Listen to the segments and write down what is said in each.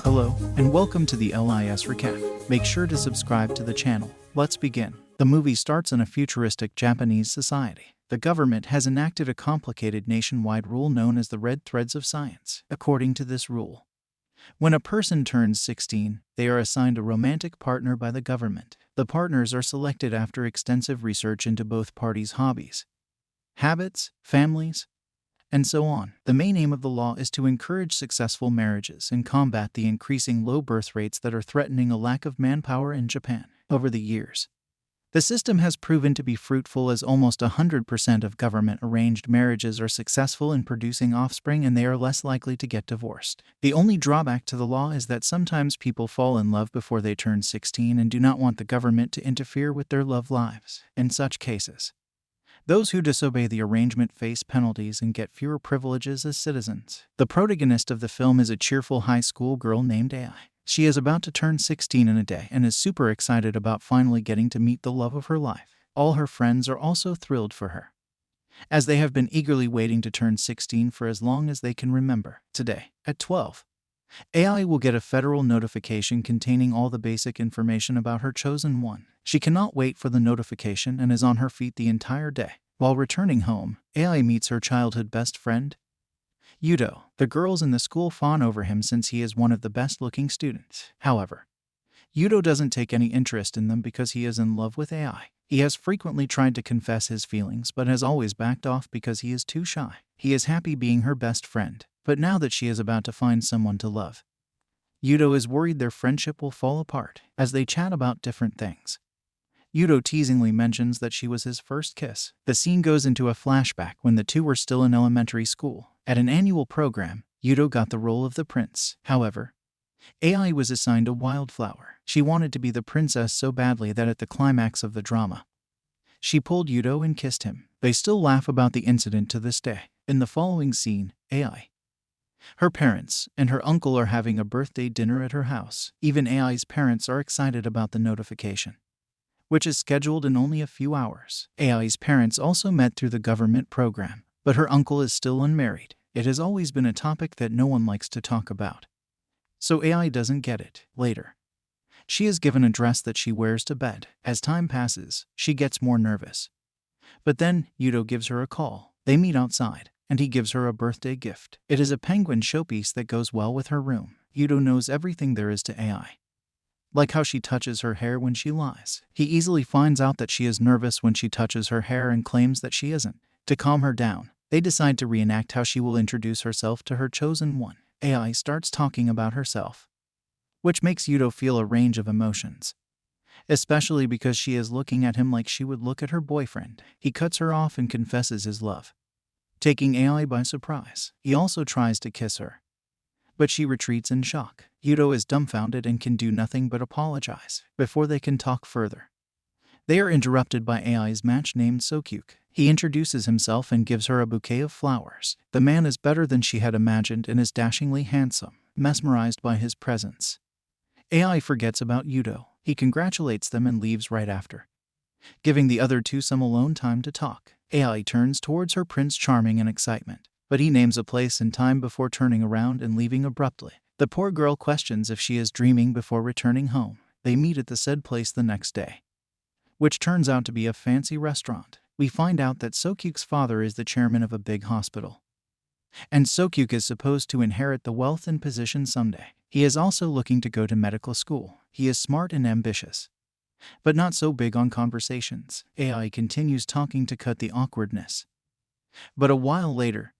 Hello, and welcome to the LIS Recap. Make sure to subscribe to the channel. Let's begin. The movie starts in a futuristic Japanese society. The government has enacted a complicated nationwide rule known as the Red Threads of Science. According to this rule, when a person turns 16, they are assigned a romantic partner by the government. The partners are selected after extensive research into both parties' hobbies, habits, families, and so on. The main aim of the law is to encourage successful marriages and combat the increasing low birth rates that are threatening a lack of manpower in Japan. Over the years, the system has proven to be fruitful as almost 100% of government-arranged marriages are successful in producing offspring and they are less likely to get divorced. The only drawback to the law is that sometimes people fall in love before they turn 16 and do not want the government to interfere with their love lives. In such cases, those who disobey the arrangement face penalties and get fewer privileges as citizens. The protagonist of the film is a cheerful high school girl named AI. She is about to turn 16 in a day and is super excited about finally getting to meet the love of her life. All her friends are also thrilled for her, as they have been eagerly waiting to turn 16 for as long as they can remember. Today, at 12, AI will get a federal notification containing all the basic information about her chosen one. She cannot wait for the notification and is on her feet the entire day. While returning home, AI meets her childhood best friend, Yudo. The girls in the school fawn over him since he is one of the best-looking students. However, Yudo doesn't take any interest in them because he is in love with AI. He has frequently tried to confess his feelings but has always backed off because he is too shy. He is happy being her best friend, but now that she is about to find someone to love, Yudo is worried their friendship will fall apart. As they chat about different things, Yudo teasingly mentions that she was his first kiss. The scene goes into a flashback when the two were still in elementary school. At an annual program, Yudo got the role of the prince. However, AI was assigned a wildflower. She wanted to be the princess so badly that at the climax of the drama, she pulled Yudo and kissed him. They still laugh about the incident to this day. In the following scene, AI, her parents, and her uncle are having a birthday dinner at her house. Even AI's parents are excited about the notification, which is scheduled in only a few hours. AI's parents also met through the government program, but her uncle is still unmarried. It has always been a topic that no one likes to talk about, so AI doesn't get it. Later, she is given a dress that she wears to bed. As time passes, she gets more nervous. But then, Yudo gives her a call. They meet outside, and he gives her a birthday gift. It is a penguin showpiece that goes well with her room. Yudo knows everything there is to AI, like how she touches her hair when she lies. He easily finds out that she is nervous when she touches her hair and claims that she isn't. To calm her down, they decide to reenact how she will introduce herself to her chosen one. AI starts talking about herself, which makes Yudo feel a range of emotions, especially because she is looking at him like she would look at her boyfriend. He cuts her off and confesses his love, taking AI by surprise. He also tries to kiss her, but she retreats in shock. Yudo is dumbfounded and can do nothing but apologize. Before they can talk further, they are interrupted by AI's match named Sokyuk. He introduces himself and gives her a bouquet of flowers. The man is better than she had imagined and is dashingly handsome. Mesmerized by his presence, AI forgets about Yudo. He congratulates them and leaves right after, giving the other two some alone time to talk. AI turns towards her Prince Charming in excitement, but he names a place and time before turning around and leaving abruptly. The poor girl questions if she is dreaming before returning home. They meet at the said place the next day, which turns out to be a fancy restaurant. We find out that Sokyuk's father is the chairman of a big hospital, and Sokyuk is supposed to inherit the wealth and position someday. He is also looking to go to medical school. He is smart and ambitious, but not so big on conversations. AI continues talking to cut the awkwardness, but a while later,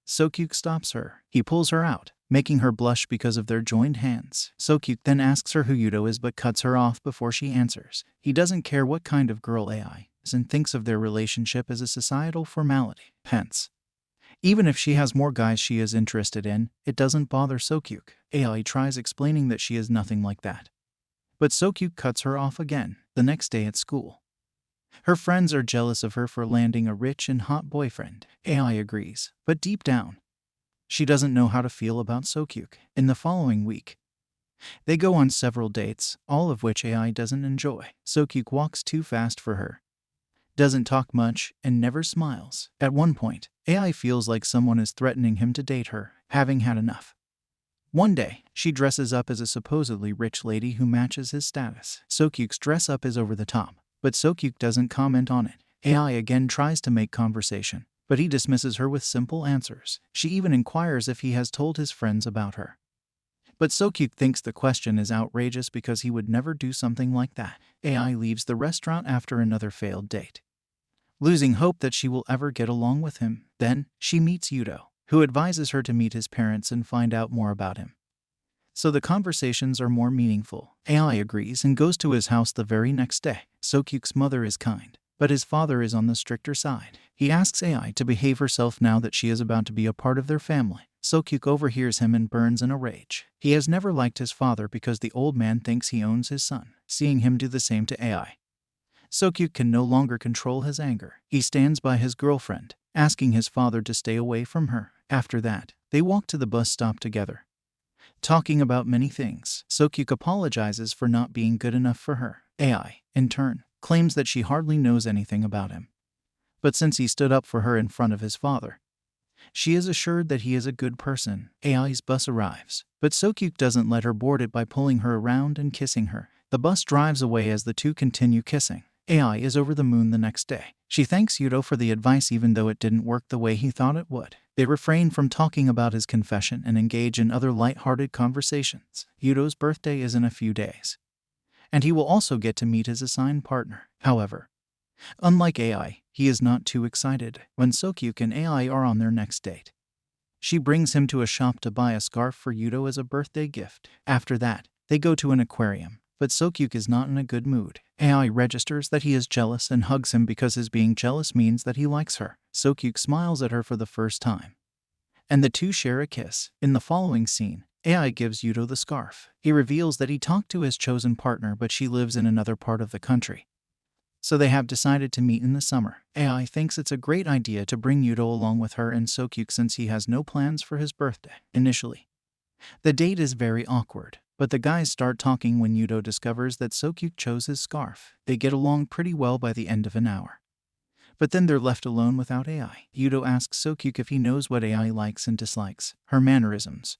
Sokyuk stops her. He pulls her out, making her blush because of their joined hands. Sokyuk then asks her who Yudo is but cuts her off before she answers. He doesn't care what kind of girl AI is and thinks of their relationship as a societal formality. Hence, even if she has more guys she is interested in, it doesn't bother Sokyuk. AI tries explaining that she is nothing like that, but Sokyuk cuts her off again. The next day at school, her friends are jealous of her for landing a rich and hot boyfriend. AI agrees, but deep down, she doesn't know how to feel about Sokyuk. In the following week, they go on several dates, all of which AI doesn't enjoy. Sokyuk walks too fast for her, doesn't talk much, and never smiles. At one point, AI feels like someone is threatening him to date her. Having had enough, One day, she dresses up as a supposedly rich lady who matches his status. Sokyuk's dress up is over the top, but Sokyuk doesn't comment on it. AI again tries to make conversation, but he dismisses her with simple answers. She even inquires if he has told his friends about her. But Sokyuk thinks the question is outrageous because he would never do something like that. AI leaves the restaurant after another failed date, losing hope that she will ever get along with him. Then, she meets Yudo, who advises her to meet his parents and find out more about him, so the conversations are more meaningful. AI agrees and goes to his house the very next day. Sokyuk's mother is kind, but his father is on the stricter side. He asks AI to behave herself now that she is about to be a part of their family. Sokyuk overhears him and burns in a rage. He has never liked his father because the old man thinks he owns his son. Seeing him do the same to AI, Sokyuk can no longer control his anger. He stands by his girlfriend, asking his father to stay away from her. After that, they walk to the bus stop together, talking about many things. Sokyuk apologizes for not being good enough for her. AI, in turn, claims that she hardly knows anything about him. But since he stood up for her in front of his father, she is assured that he is a good person. AI's bus arrives, but Sokyuk doesn't let her board it by pulling her around and kissing her. The bus drives away as the two continue kissing. AI is over the moon the next day. She thanks Yudo for the advice even though it didn't work the way he thought it would. They refrain from talking about his confession and engage in other light-hearted conversations. Yudo's birthday is in a few days, and he will also get to meet his assigned partner. However, unlike AI, he is not too excited. When Sokyuk and AI are on their next date, she brings him to a shop to buy a scarf for Yudo as a birthday gift. After that, they go to an aquarium, but Sokyuk is not in a good mood. AI registers that he is jealous and hugs him because his being jealous means that he likes her. Sokyuk smiles at her for the first time, and the two share a kiss. In the following scene, AI gives Yudo the scarf. He reveals that he talked to his chosen partner, but she lives in another part of the country, so they have decided to meet in the summer. AI thinks it's a great idea to bring Yudo along with her and Sokyuk since he has no plans for his birthday. Initially, the date is very awkward, but the guys start talking when Yudo discovers that Sokyuk chose his scarf. They get along pretty well by the end of an hour, but then they're left alone without AI. Yudo asks Sokyuk if he knows what AI likes and dislikes, her mannerisms,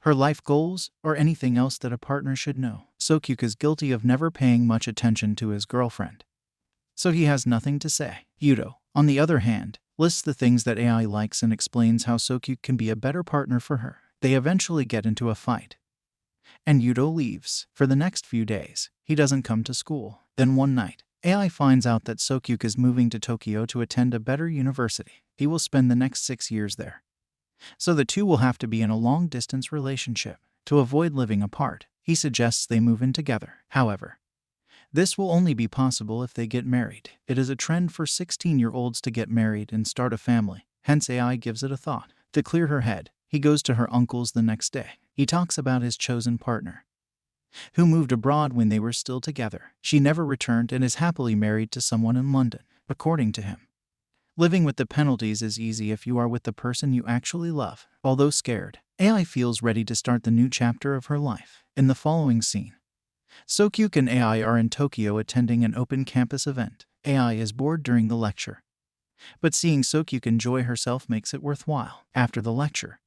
her life goals, or anything else that a partner should know. Sokyuk is guilty of never paying much attention to his girlfriend, so he has nothing to say. Yudo, on the other hand, lists the things that AI likes and explains how Sokyuk can be a better partner for her. They eventually get into a fight, and Yudo leaves. For the next few days, he doesn't come to school. Then one night, AI finds out that Sokyuk is moving to Tokyo to attend a better university. He will spend the next 6 years there, so the two will have to be in a long-distance relationship. To avoid living apart, he suggests they move in together. However, this will only be possible if they get married. It is a trend for 16-year-olds to get married and start a family, hence AI gives it a thought. To clear her head, he goes to her uncle's the next day. He talks about his chosen partner, who moved abroad when they were still together. She never returned and is happily married to someone in London. According to him, living with the penalties is easy if you are with the person you actually love. Although scared, AI feels ready to start the new chapter of her life. In the following scene, Sokyuk and AI are in Tokyo attending an open campus event. AI is bored during the lecture, but seeing Sokyuk enjoy herself makes it worthwhile. After the lecture,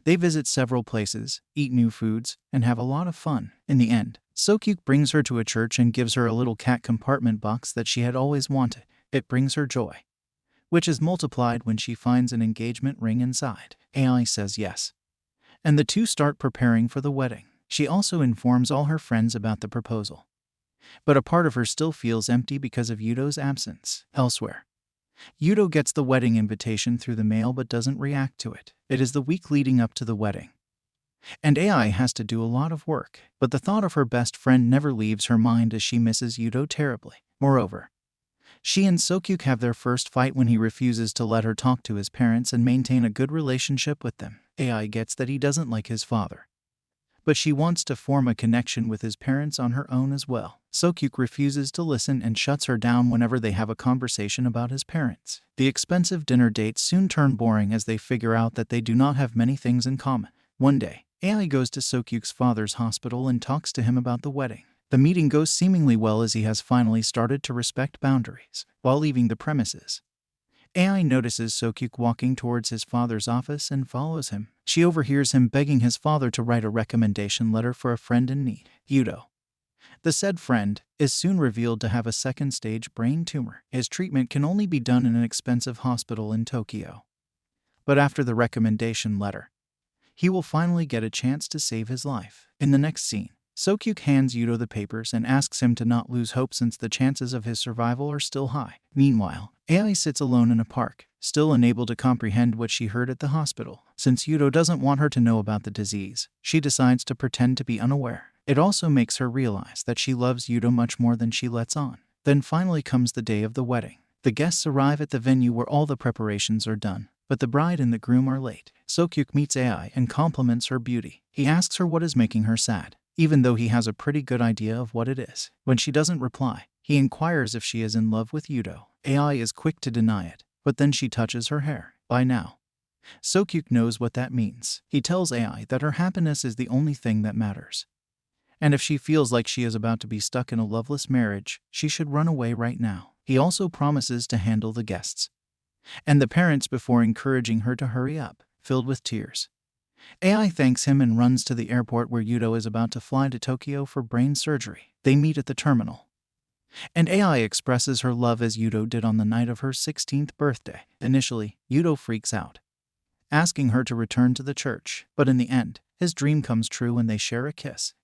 they visit several places, eat new foods, and have a lot of fun. In the end, Sokyuk brings her to a church and gives her a little cat compartment box that she had always wanted. It brings her joy, which is multiplied when she finds an engagement ring inside. AI says yes, and the two start preparing for the wedding. She also informs all her friends about the proposal, but a part of her still feels empty because of Yudo's absence. Elsewhere, Yudo gets the wedding invitation through the mail but doesn't react to it. It is the week leading up to the wedding, and AI has to do a lot of work, but the thought of her best friend never leaves her mind as she misses Yudo terribly. Moreover, she and Sokyuk have their first fight when he refuses to let her talk to his parents and maintain a good relationship with them. AI gets that he doesn't like his father, but she wants to form a connection with his parents on her own as well. Sokyuk refuses to listen and shuts her down whenever they have a conversation about his parents. The expensive dinner dates soon turn boring as they figure out that they do not have many things in common. One day, AI goes to Sokyuk's father's hospital and talks to him about the wedding. The meeting goes seemingly well as he has finally started to respect boundaries. While leaving the premises, AI notices Sokyuk walking towards his father's office and follows him. She overhears him begging his father to write a recommendation letter for a friend in need, Yudo. The said friend is soon revealed to have a second-stage brain tumor. His treatment can only be done in an expensive hospital in Tokyo. But after the recommendation letter, he will finally get a chance to save his life. In the next scene, Sokyuk hands Yudo the papers and asks him to not lose hope since the chances of his survival are still high. Meanwhile, AI sits alone in a park, still unable to comprehend what she heard at the hospital. Since Yudo doesn't want her to know about the disease, she decides to pretend to be unaware. It also makes her realize that she loves Yudo much more than she lets on. Then finally comes the day of the wedding. The guests arrive at the venue where all the preparations are done, but the bride and the groom are late. Sokyuk meets AI and compliments her beauty. He asks her what is making her sad, even though he has a pretty good idea of what it is. When she doesn't reply, he inquires if she is in love with Yudo. AI is quick to deny it, but then she touches her hair. By now, Sokyuk knows what that means. He tells AI that her happiness is the only thing that matters. And if she feels like she is about to be stuck in a loveless marriage, she should run away right now. He also promises to handle the guests and the parents before encouraging her to hurry up. Filled with tears, AI thanks him and runs to the airport where Yudo is about to fly to Tokyo for brain surgery. They meet at the terminal, and AI expresses her love as Yudo did on the night of her 16th birthday. Initially, Yudo freaks out, asking her to return to the church, but in the end, his dream comes true and they share a kiss.